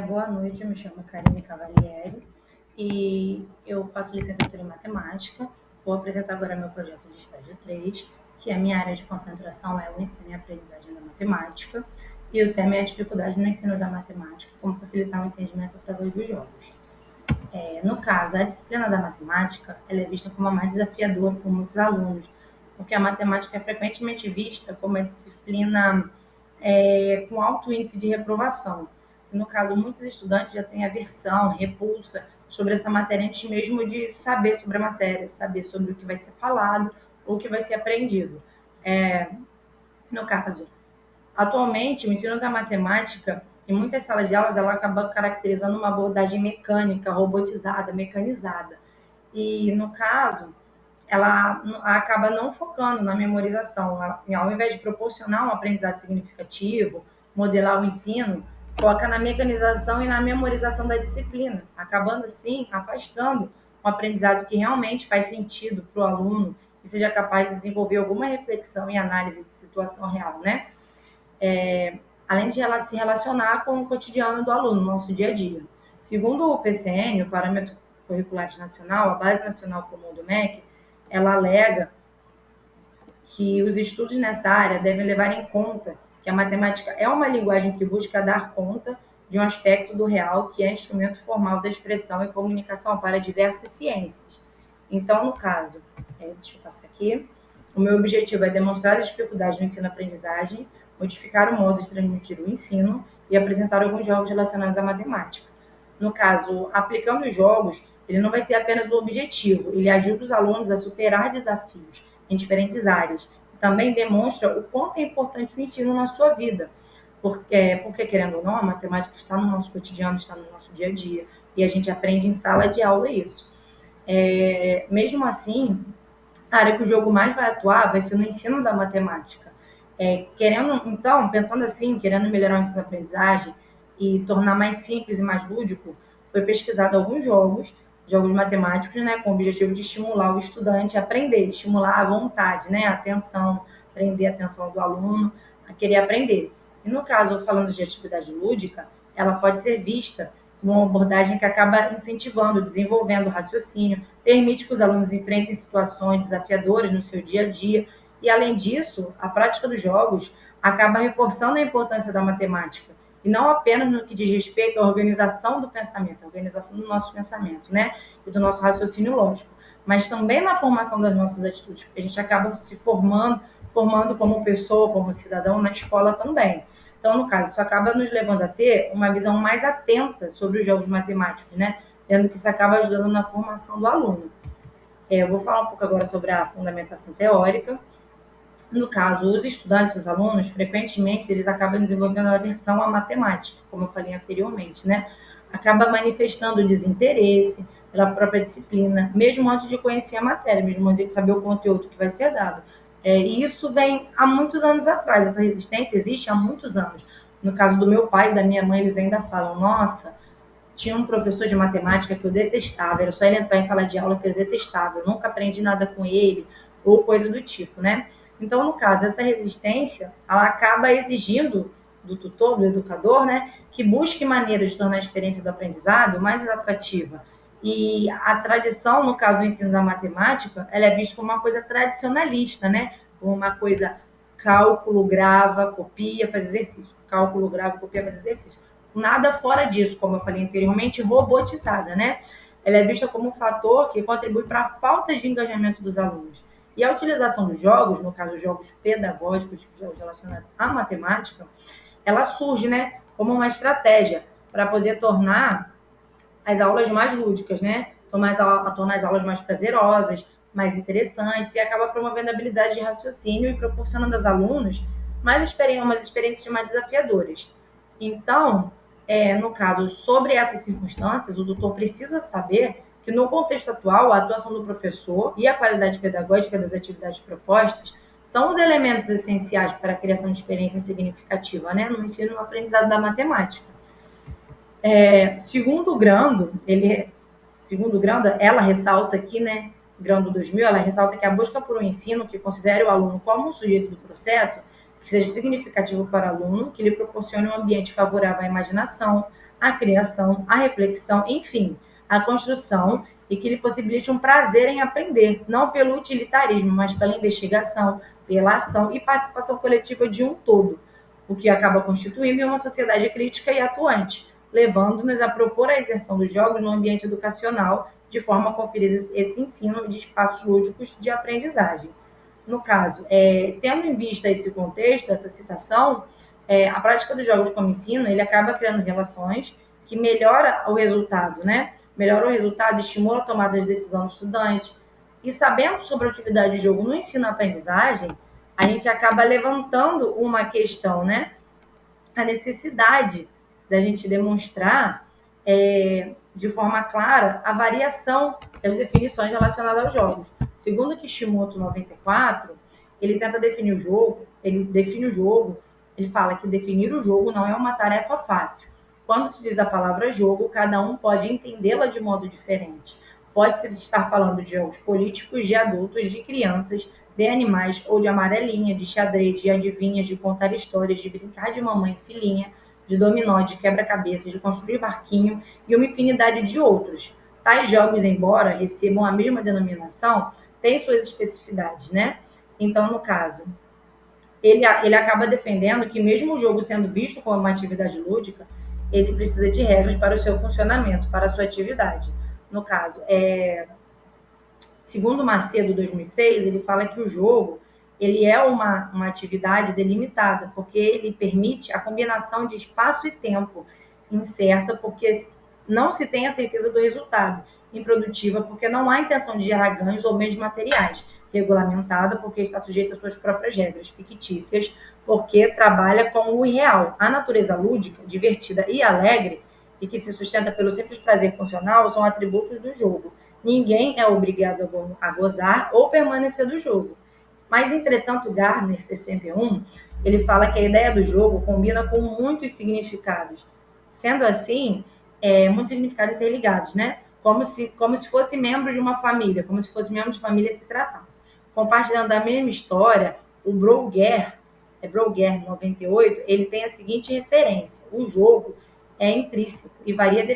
Boa noite, eu me chamo Karine Cavalieri e eu faço licenciatura em matemática. Vou apresentar agora meu projeto de estágio 3, que a minha área de concentração é o ensino e aprendizagem da matemática, e o tema é a dificuldade no ensino da matemática, como facilitar o entendimento através dos jogos. No caso, a disciplina da matemática ela é vista como a mais desafiadora por muitos alunos, porque a matemática é frequentemente vista como a disciplina com alto índice de reprovação. No caso, muitos estudantes já têm aversão, repulsa sobre essa matéria antes mesmo de saber sobre a matéria, saber sobre o que vai ser falado ou o que vai ser aprendido. No caso, atualmente, o ensino da matemática, em muitas salas de aulas, ela acaba caracterizando uma abordagem mecânica, robotizada, mecanizada. E, no caso, ela acaba não focando na memorização. Ao invés de proporcionar um aprendizado significativo, modelar o ensino, foca na mecanização e na memorização da disciplina, acabando assim afastando um aprendizado que realmente faz sentido para o aluno e seja capaz de desenvolver alguma reflexão e análise de situação real, né? Além de ela se relacionar com o cotidiano do aluno, no nosso dia a dia. Segundo o PCN, o Parâmetro Curriculares Nacional, a Base Nacional Comum do MEC, ela alega que os estudos nessa área devem levar em conta que a matemática é uma linguagem que busca dar conta de um aspecto do real que é instrumento formal da expressão e comunicação para diversas ciências. Então, no caso, deixa eu passar aqui, o meu objetivo é demonstrar as dificuldades do ensino-aprendizagem, modificar o modo de transmitir o ensino e apresentar alguns jogos relacionados à matemática. No caso, aplicando os jogos, ele não vai ter apenas o objetivo, ele ajuda os alunos a superar desafios em diferentes áreas. Também demonstra o quanto é importante o ensino na sua vida, porque querendo ou não, a matemática está no nosso cotidiano, está no nosso dia a dia, e a gente aprende em sala de aula isso. Mesmo assim, a área que o jogo mais vai atuar vai ser no ensino da matemática. Então, pensando assim, querendo melhorar o ensino-aprendizagem e tornar mais simples e mais lúdico, foi pesquisado alguns jogos matemáticos, né, com o objetivo de estimular o estudante a aprender, estimular a vontade, né, a atenção, prender a atenção do aluno a querer aprender. E no caso, falando de atividade lúdica, ela pode ser vista como uma abordagem que acaba incentivando, desenvolvendo o raciocínio, permite que os alunos enfrentem situações desafiadoras no seu dia a dia, e além disso, a prática dos jogos acaba reforçando a importância da matemática, e não apenas no que diz respeito à organização do pensamento, a organização do nosso pensamento, né, e do nosso raciocínio lógico, mas também na formação das nossas atitudes, porque a gente acaba se formando como pessoa, como cidadão na escola também. Então, no caso, isso acaba nos levando a ter uma visão mais atenta sobre os jogos matemáticos, né, vendo que isso acaba ajudando na formação do aluno. Eu vou falar um pouco agora sobre a fundamentação teórica. No caso, os estudantes, os alunos, frequentemente, eles acabam desenvolvendo aversão à matemática, como eu falei anteriormente, né? Acaba manifestando desinteresse pela própria disciplina, mesmo antes de conhecer a matéria, mesmo antes de saber o conteúdo que vai ser dado. E isso vem há muitos anos atrás, essa resistência existe há muitos anos. No caso do meu pai e da minha mãe, eles ainda falam, nossa, tinha um professor de matemática que eu detestava, era só ele entrar em sala de aula que eu detestava, eu nunca aprendi nada com ele, ou coisa do tipo, né? Então, no caso, essa resistência, ela acaba exigindo do tutor, do educador, né, que busque maneiras de tornar a experiência do aprendizado mais atrativa. E a tradição, no caso do ensino da matemática, ela é vista como uma coisa tradicionalista, né? Como uma coisa cálculo, grava, copia, faz exercício. Cálculo, grava, copia, faz exercício. Nada fora disso, como eu falei anteriormente, robotizada, né? Ela é vista como um fator que contribui para a falta de engajamento dos alunos. E a utilização dos jogos, no caso, jogos pedagógicos, jogos relacionados à matemática, ela surge, né, como uma estratégia para poder tornar as aulas mais lúdicas, né? Tornar as aulas mais prazerosas, mais interessantes, e acaba promovendo a habilidade de raciocínio e proporcionando aos alunos umas experiências mais desafiadoras. Então, no caso, sobre essas circunstâncias, o tutor precisa saber que, no contexto atual, a atuação do professor e a qualidade pedagógica das atividades propostas são os elementos essenciais para a criação de experiência significativa, né, no ensino e no aprendizado da matemática. Segundo o Granda, ela ressalta aqui, né, Grando 2000, ela ressalta que a busca por um ensino que considere o aluno como um sujeito do processo, que seja significativo para o aluno, que lhe proporcione um ambiente favorável à imaginação, a criação, a reflexão, enfim, a construção e que lhe possibilite um prazer em aprender, não pelo utilitarismo, mas pela investigação, pela ação e participação coletiva de um todo, o que acaba constituindo uma sociedade crítica e atuante, levando-nos a propor a exerção dos jogos no ambiente educacional, de forma a conferir esse ensino de espaços lúdicos de aprendizagem. No caso, tendo em vista esse contexto, essa citação, a prática dos jogos como ensino, ele acaba criando relações que melhora o resultado, né? Melhora o resultado, estimula a tomada de decisão do estudante. E sabendo sobre a atividade de jogo no ensino-aprendizagem, a gente acaba levantando uma questão, né? A necessidade da gente demonstrar de forma clara a variação das definições relacionadas aos jogos. Segundo Kishimoto 94, ele tenta definir o jogo, ele define o jogo, ele fala que definir o jogo não é uma tarefa fácil. Quando se diz a palavra jogo, cada um pode entendê-la de modo diferente. Pode-se estar falando de jogos políticos, de adultos, de crianças, de animais ou de amarelinha, de xadrez, de adivinhas, de contar histórias, de brincar de mamãe e filhinha, de dominó, de quebra-cabeças, de construir barquinho e uma infinidade de outros. Tais jogos, embora recebam a mesma denominação, têm suas especificidades, né? Então, no caso, ele acaba defendendo que mesmo o jogo sendo visto como uma atividade lúdica, ele precisa de regras para o seu funcionamento, para a sua atividade. No caso, segundo Macedo, 2006, ele fala que o jogo ele é uma atividade delimitada, porque ele permite a combinação de espaço e tempo incerta, porque não se tem a certeza do resultado, improdutiva, porque não há intenção de gerar ganhos ou bens materiais, regulamentada, porque está sujeita às suas próprias regras, fictícias, porque trabalha com o irreal. A natureza lúdica, divertida e alegre, e que se sustenta pelo simples prazer funcional, são atributos do jogo. Ninguém é obrigado a gozar ou permanecer do jogo. Mas, entretanto, Gardner, 61, ele fala que a ideia do jogo combina com muitos significados. Sendo assim, muitos significados interligados, né? Como se fosse membro de uma família, como se fosse membro de família se tratasse. Compartilhando a mesma história, o Bruegger, 98, ele tem a seguinte referência. O jogo é intrínseco e varia de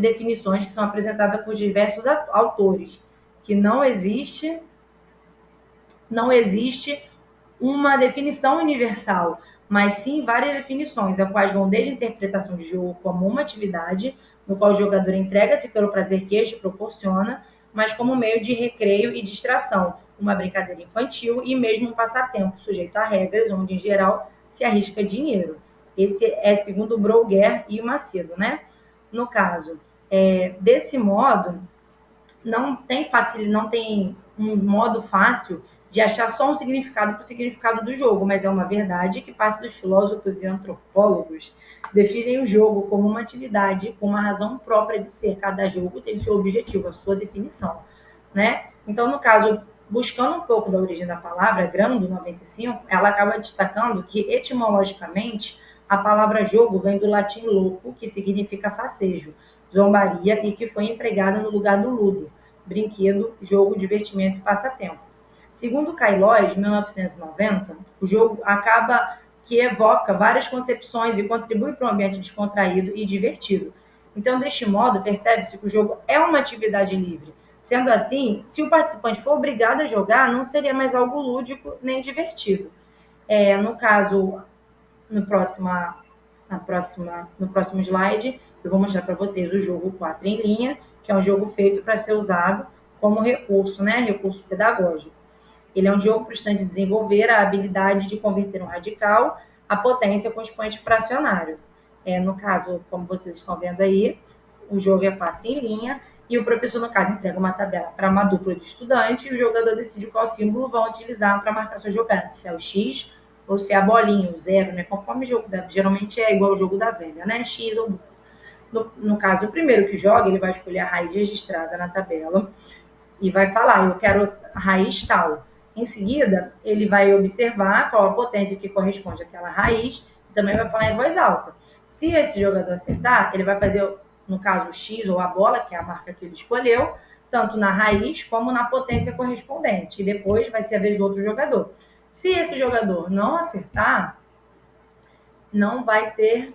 definições que são apresentadas por diversos autores, que não existe uma definição universal, mas sim várias definições, as quais vão desde a interpretação de jogo como uma atividade, no qual o jogador entrega-se pelo prazer que este proporciona, mas como meio de recreio e distração, uma brincadeira infantil e mesmo um passatempo sujeito a regras, onde em geral se arrisca dinheiro. Esse é segundo o Bruegger e o Macedo, né? No caso, desse modo, não tem um modo fácil de achar só um significado para o significado do jogo, mas é uma verdade que parte dos filósofos e antropólogos definem o jogo como uma atividade com uma razão própria de ser. Cada jogo tem o seu objetivo, a sua definição, né? Então, no caso, buscando um pouco da origem da palavra, Grando, 95, ela acaba destacando que, etimologicamente, a palavra jogo vem do latim loco, que significa facejo, zombaria e que foi empregada no lugar do ludo, brinquedo, jogo, divertimento e passatempo. Segundo Cailós, 1990, o jogo acaba que evoca várias concepções e contribui para um ambiente descontraído e divertido. Então, deste modo, percebe-se que o jogo é uma atividade livre. Sendo assim, se o participante for obrigado a jogar, não seria mais algo lúdico nem divertido. No caso, no próximo slide, eu vou mostrar para vocês o jogo 4 em linha, que é um jogo feito para ser usado como recurso, né? Recurso pedagógico. Ele é um jogo para o estudante desenvolver a habilidade de converter um radical à potência com expoente fracionário. No caso, como vocês estão vendo aí, o jogo é 4 em linha e o professor, no caso, entrega uma tabela para uma dupla de estudantes e o jogador decide qual símbolo vão utilizar para marcar sua jogada, se é o X ou se é a bolinha, o zero, né? Conforme o jogo, geralmente é igual ao jogo da velha, né? X ou no caso, o primeiro que joga, ele vai escolher a raiz registrada na tabela e vai falar, eu quero a raiz tal. Em seguida, ele vai observar qual a potência que corresponde àquela raiz e também vai falar em voz alta. Se esse jogador acertar, ele vai fazer, no caso, o X ou a bola, que é a marca que ele escolheu, tanto na raiz como na potência correspondente. E depois vai ser a vez do outro jogador. Se esse jogador não acertar, não vai ter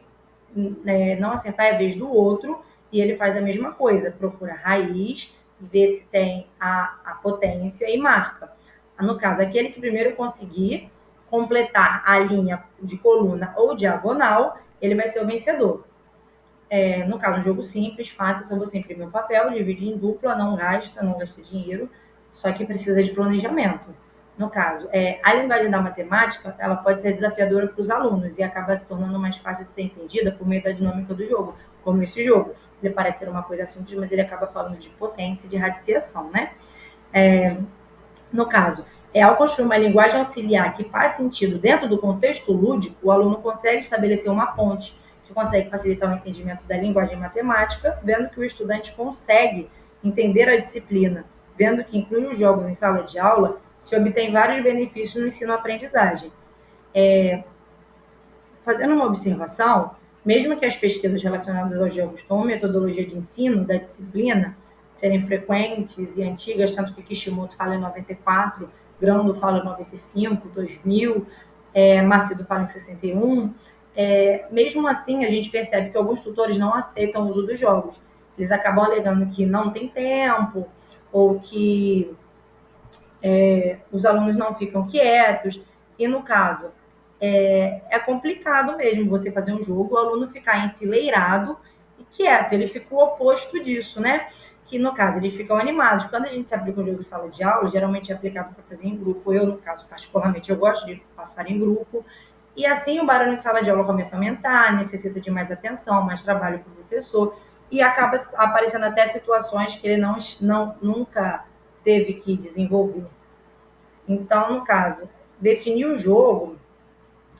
não acertar é a vez do outro, e ele faz a mesma coisa, procura a raiz, vê se tem a potência e marca. No caso, aquele que primeiro conseguir completar a linha de coluna ou diagonal, ele vai ser o vencedor. No caso, um jogo simples, fácil, só você imprimir um papel, dividir em dupla, não gasta dinheiro, só que precisa de planejamento. No caso, a linguagem da matemática, ela pode ser desafiadora para os alunos e acaba se tornando mais fácil de ser entendida por meio da dinâmica do jogo, como esse jogo. Ele parece ser uma coisa simples, mas ele acaba falando de potência e de radiciação, né? No caso, ao construir uma linguagem auxiliar que faz sentido dentro do contexto lúdico, o aluno consegue estabelecer uma ponte que consegue facilitar o entendimento da linguagem matemática, vendo que o estudante consegue entender a disciplina, vendo que inclui os jogos em sala de aula, se obtém vários benefícios no ensino-aprendizagem. Fazendo uma observação, mesmo que as pesquisas relacionadas aos jogos como metodologia de ensino da disciplina serem frequentes e antigas, tanto que Kishimoto fala em 94, Grando fala em 95, 2000, Macedo fala em 61, mesmo assim a gente percebe que alguns tutores não aceitam o uso dos jogos. Eles acabam alegando que não tem tempo, ou que os alunos não ficam quietos, e no caso, é complicado mesmo você fazer um jogo, o aluno ficar enfileirado e quieto, ele fica o oposto disso, né? Que no caso, eles ficam animados. Quando a gente se aplica um jogo em sala de aula, geralmente é aplicado para fazer em grupo. Eu, no caso, particularmente, eu gosto de passar em grupo. E assim o barulho em sala de aula começa a aumentar, necessita de mais atenção, mais trabalho para o professor, e acaba aparecendo até situações que ele nunca teve que desenvolver. Então, no caso, definir o jogo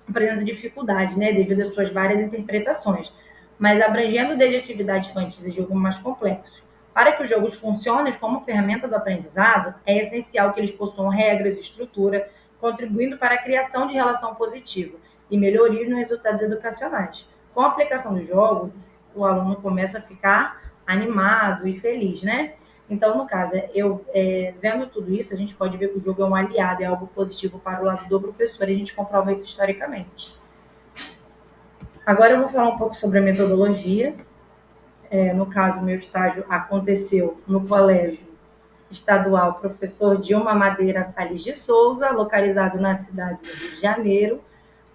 apresenta dificuldade, né, devido às suas várias interpretações, mas abrangendo desde atividades infantis e jogos mais complexos. Para que os jogos funcionem como ferramenta do aprendizado, é essencial que eles possuam regras e estrutura, contribuindo para a criação de relação positiva e melhorias nos resultados educacionais. Com a aplicação dos jogos, o aluno começa a ficar animado e feliz, né? Então, no caso, vendo tudo isso, a gente pode ver que o jogo é um aliado, é algo positivo para o lado do professor, e a gente comprova isso historicamente. Agora eu vou falar um pouco sobre a metodologia. No caso, meu estágio aconteceu no Colégio Estadual Professor Dilma Madeira Salles de Souza, localizado na cidade do Rio de Janeiro,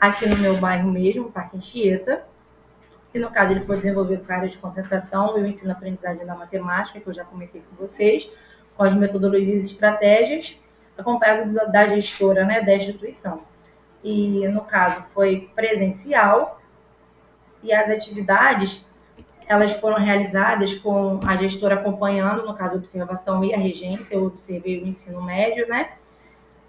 aqui no meu bairro mesmo, Parque Anchieta. E, no caso, ele foi desenvolvido para a área de concentração e o ensino-aprendizagem da matemática, que eu já comentei com vocês, com as metodologias e estratégias, acompanhado da gestora, né, da instituição. E, no caso, foi presencial, e as atividades elas foram realizadas com a gestora acompanhando, no caso, a observação e a regência. Eu observei o ensino médio, né?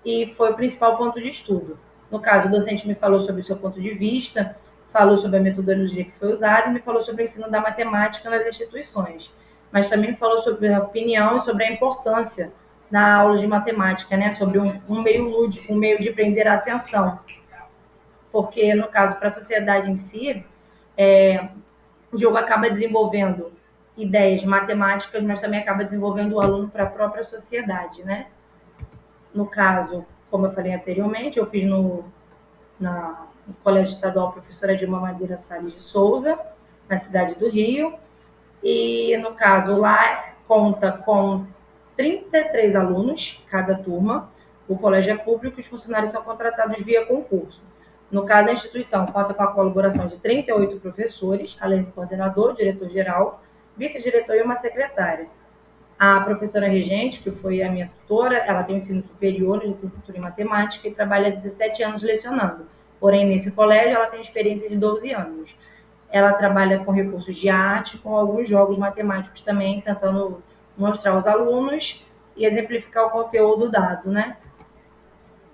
E foi o principal ponto de estudo. No caso, o docente me falou sobre o seu ponto de vista, falou sobre a metodologia que foi usada e me falou sobre o ensino da matemática nas instituições. Mas também me falou sobre a opinião e sobre a importância na aula de matemática, né? Sobre um meio lúdico, um meio de prender a atenção. Porque, no caso, para a sociedade em si, o jogo acaba desenvolvendo ideias matemáticas, mas também acaba desenvolvendo o aluno para a própria sociedade, né? No caso, como eu falei anteriormente, eu fiz no Colégio Estadual Professora Dilma Madeira Salles de Souza, na cidade do Rio, e no caso lá conta com 33 alunos cada turma. O colégio é público e os funcionários são contratados via concurso. No caso, a instituição conta com a colaboração de 38 professores, além do coordenador, diretor-geral, vice-diretor e uma secretária. A professora regente, que foi a minha tutora, ela tem ensino superior, licenciatura em matemática, e trabalha há 17 anos lecionando. Porém, nesse colégio, ela tem experiência de 12 anos. Ela trabalha com recursos de arte, com alguns jogos matemáticos também, tentando mostrar aos alunos e exemplificar o conteúdo dado, né?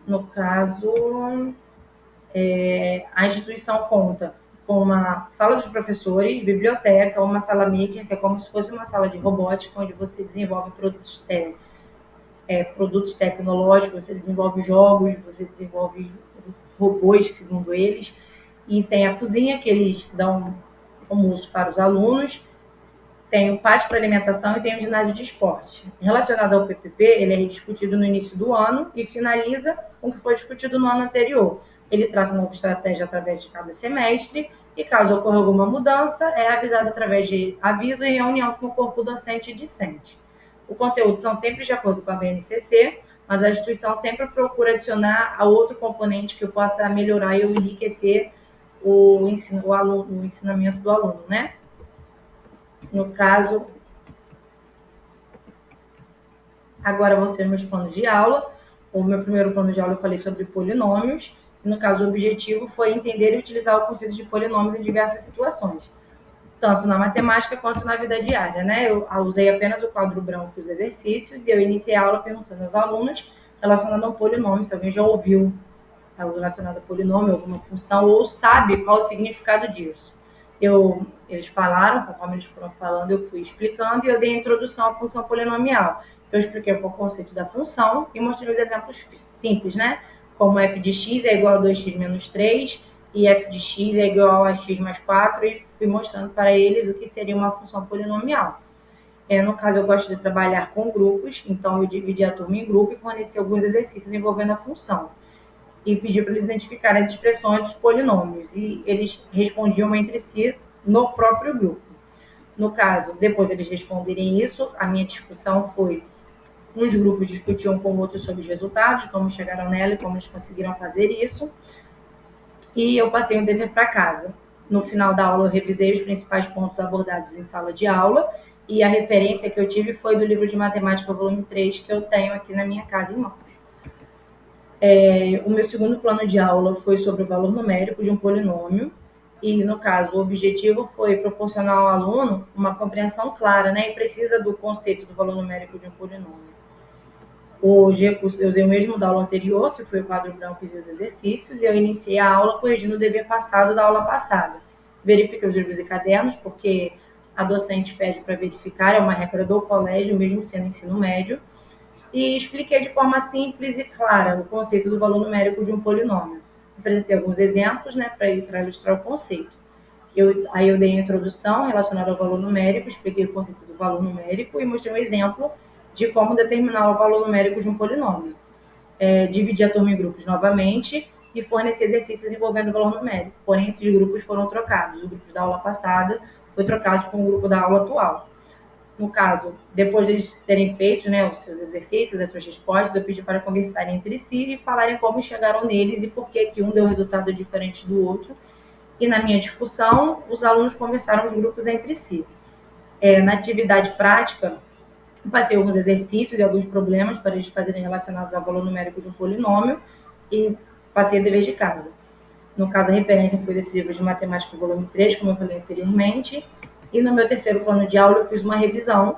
No caso, a instituição conta com uma sala dos professores, biblioteca, uma sala maker, que é como se fosse uma sala de robótica, onde você desenvolve produtos tecnológicos, você desenvolve jogos, você desenvolve robôs, segundo eles, e tem a cozinha, que eles dão almoço para os alunos, tem o pátio para alimentação e tem o ginásio de esporte. Relacionado ao PPP, ele é discutido no início do ano e finaliza com o que foi discutido no ano anterior. Ele traça uma nova estratégia através de cada semestre e caso ocorra alguma mudança, é avisado através de aviso e reunião com o corpo docente e discente. O conteúdo são sempre de acordo com a BNCC, mas a instituição sempre procura adicionar a outro componente que possa melhorar e enriquecer o ensinamento do aluno, né? No caso, agora vão ser meus planos de aula. O meu primeiro plano de aula eu falei sobre polinômios. No caso, o objetivo foi entender e utilizar o conceito de polinômios em diversas situações, tanto na matemática quanto na vida diária, né? Eu usei apenas o quadro branco e os exercícios e eu iniciei a aula perguntando aos alunos relacionado a um polinômio, se alguém já ouviu algo relacionado a polinômio, alguma função, ou sabe qual o significado disso. Eles falaram, conforme eles foram falando, eu fui explicando e eu dei a introdução à função polinomial. Eu expliquei o conceito da função e mostrei os exemplos simples, né? Como f de x é igual a 2x menos 3 e f de x é igual a x mais 4 e fui mostrando para eles o que seria uma função polinomial. No caso, eu gosto de trabalhar com grupos, então eu dividi a turma em grupo e forneci alguns exercícios envolvendo a função e pedi para eles identificarem as expressões dos polinômios, e eles respondiam entre si no próprio grupo. No caso, depois de eles responderem isso, a minha discussão foi: uns grupos discutiam com outros sobre os resultados, como chegaram nela e como eles conseguiram fazer isso, e eu passei um dever para casa. No final da aula, eu revisei os principais pontos abordados em sala de aula, e a referência que eu tive foi do livro de matemática, volume 3, que eu tenho aqui na minha casa em mãos. O meu segundo plano de aula foi sobre o valor numérico de um polinômio, e, no caso, o objetivo foi proporcionar ao aluno uma compreensão clara, né, e precisa do conceito do valor numérico de um polinômio. Hoje, eu usei o mesmo da aula anterior, que foi o quadro branco e os exercícios, e eu iniciei a aula corrigindo o dever passado da aula passada. Verifiquei os livros e cadernos, porque a docente pede para verificar, é uma regra do colégio, mesmo sendo ensino médio, e expliquei de forma simples e clara o conceito do valor numérico de um polinômio. Apresentei alguns exemplos, né, para ilustrar o conceito. Aí eu dei a introdução relacionada ao valor numérico, expliquei o conceito do valor numérico e mostrei um exemplo de como determinar o valor numérico de um polinômio. Dividi a turma em grupos novamente e forneci exercícios envolvendo o valor numérico. Porém, esses grupos foram trocados. O grupo da aula passada foi trocado com o grupo da aula atual. No caso, depois de eles terem feito, né, os seus exercícios, as suas respostas, eu pedi para conversarem entre si e falarem como chegaram neles e por que um deu resultado diferente do outro. E na minha discussão, os alunos conversaram os grupos entre si. Na atividade prática, eu passei alguns exercícios e alguns problemas para eles fazerem relacionados ao valor numérico de um polinômio e passei o dever de casa. No caso, a referência foi desse livro de matemática, volume 3, como eu falei anteriormente. E no meu terceiro plano de aula, eu fiz uma revisão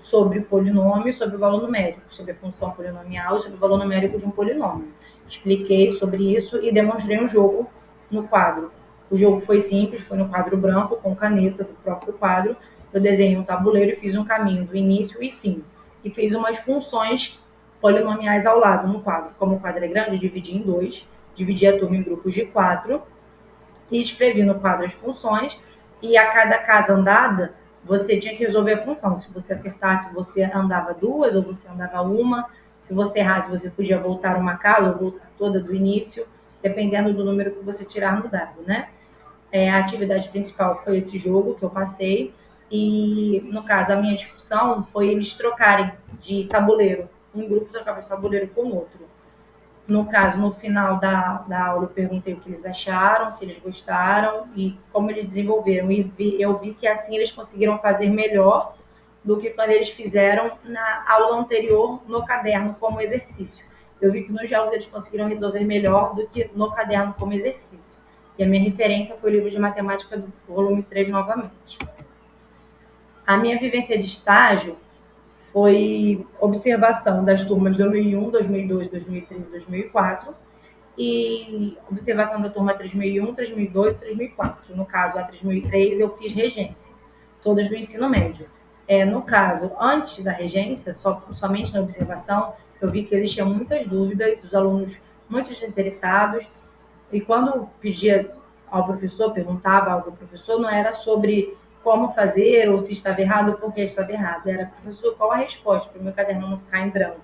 sobre polinômio, sobre o valor numérico, sobre a função polinomial e sobre o valor numérico de um polinômio. Expliquei sobre isso e demonstrei um jogo no quadro. O jogo foi simples, foi no quadro branco, com caneta do próprio quadro. Eu desenhei um tabuleiro e fiz um caminho do início e fim. E fiz umas funções polinomiais ao lado no quadro. Como o quadro é grande, eu dividi em dois, dividi a turma em grupos de 4 e escrevi no quadro as funções, e a cada casa andada, você tinha que resolver a função. Se você acertasse, você andava 2 ou você andava 1. Se você errasse, você podia voltar uma casa ou voltar toda do início, dependendo do número que você tirar no dado, né? A atividade principal foi esse jogo que eu passei, e, no caso, a minha discussão foi eles trocarem de tabuleiro. Um grupo trocava de tabuleiro com o outro. No caso, no final da aula, eu perguntei o que eles acharam, se eles gostaram e como eles desenvolveram. E eu vi que assim eles conseguiram fazer melhor do que quando eles fizeram na aula anterior no caderno como exercício. Eu vi que nos jogos eles conseguiram resolver melhor do que no caderno como exercício. E a minha referência foi o livro de matemática do volume 3 novamente. A minha vivência de estágio foi observação das turmas 2001, 2002, 2003 e 2004, e observação da turma 3001, 3002 e 3004. No caso, a 3003 eu fiz regência, todas do ensino médio. No caso, antes da regência, somente na observação, eu vi que existiam muitas dúvidas, os alunos muito interessados, e quando pedia ao professor, perguntava ao professor, não era sobre como fazer ou se estava errado ou por que estava errado. Era, professor, qual a resposta para o meu caderno não ficar em branco?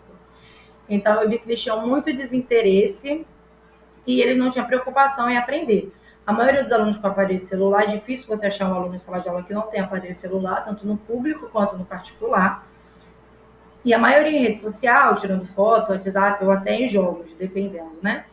Então, eu vi que eles tinham muito desinteresse e eles não tinham preocupação em aprender. A maioria dos alunos com aparelho celular, é difícil você achar um aluno em sala de aula que não tem aparelho celular, tanto no público quanto no particular. E a maioria em rede social, tirando foto, WhatsApp ou até em jogos, dependendo, né?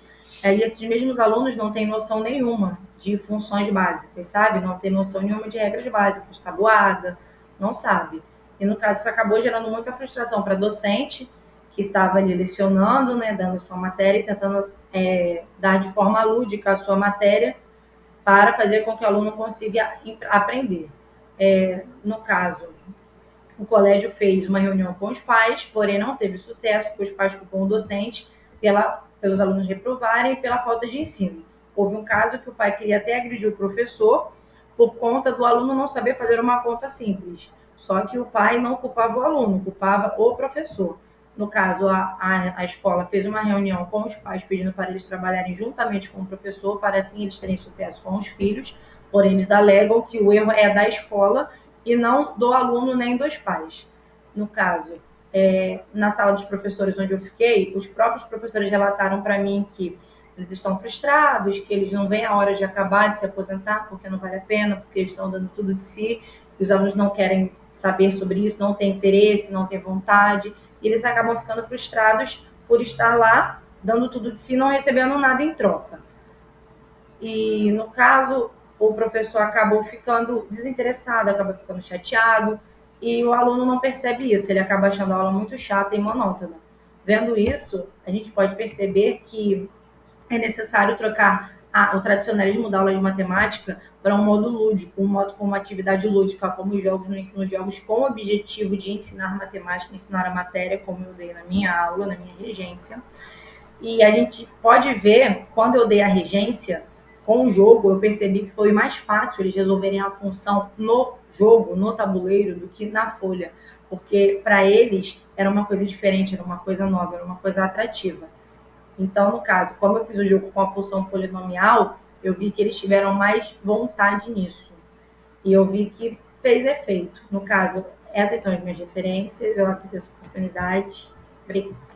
E esses mesmos alunos não têm noção nenhuma de funções básicas, sabe? Não tem noção nenhuma de regras básicas, tabuada, não sabe. E no caso, isso acabou gerando muita frustração para docente que estava ali lecionando, né, dando sua matéria e tentando dar de forma lúdica a sua matéria para fazer com que o aluno consiga aprender. No caso, o colégio fez uma reunião com os pais, porém não teve sucesso, porque os pais culpam o docente pelos alunos reprovarem e pela falta de ensino. Houve um caso que o pai queria até agredir o professor por conta do aluno não saber fazer uma conta simples. Só que o pai não culpava o aluno, culpava o professor. No caso, a escola fez uma reunião com os pais pedindo para eles trabalharem juntamente com o professor, para assim eles terem sucesso com os filhos, porém eles alegam que o erro é da escola e não do aluno nem dos pais. No caso, na sala dos professores onde eu fiquei, os próprios professores relataram para mim que eles estão frustrados, que eles não veem a hora de acabar, de se aposentar, porque não vale a pena, porque eles estão dando tudo de si, e os alunos não querem saber sobre isso, não têm interesse, não têm vontade, e eles acabam ficando frustrados por estar lá, dando tudo de si, não recebendo nada em troca. E, no caso, o professor acabou ficando desinteressado, acaba ficando chateado, e o aluno não percebe isso, ele acaba achando a aula muito chata e monótona. Vendo isso, a gente pode perceber que é necessário trocar o tradicionalismo da aula de matemática para um modo lúdico, um modo com uma atividade lúdica, como os jogos no ensino, jogos com o objetivo de ensinar matemática, ensinar a matéria, como eu dei na minha aula, na minha regência. E a gente pode ver, quando eu dei a regência, com o jogo, eu percebi que foi mais fácil eles resolverem a função no jogo, no tabuleiro, do que na folha. Porque para eles era uma coisa diferente, era uma coisa nova, era uma coisa atrativa. Então, no caso, como eu fiz o jogo com a função polinomial, eu vi que eles tiveram mais vontade nisso. E eu vi que fez efeito. No caso, essas são as minhas referências. Eu agradeço a oportunidade. Obrigada.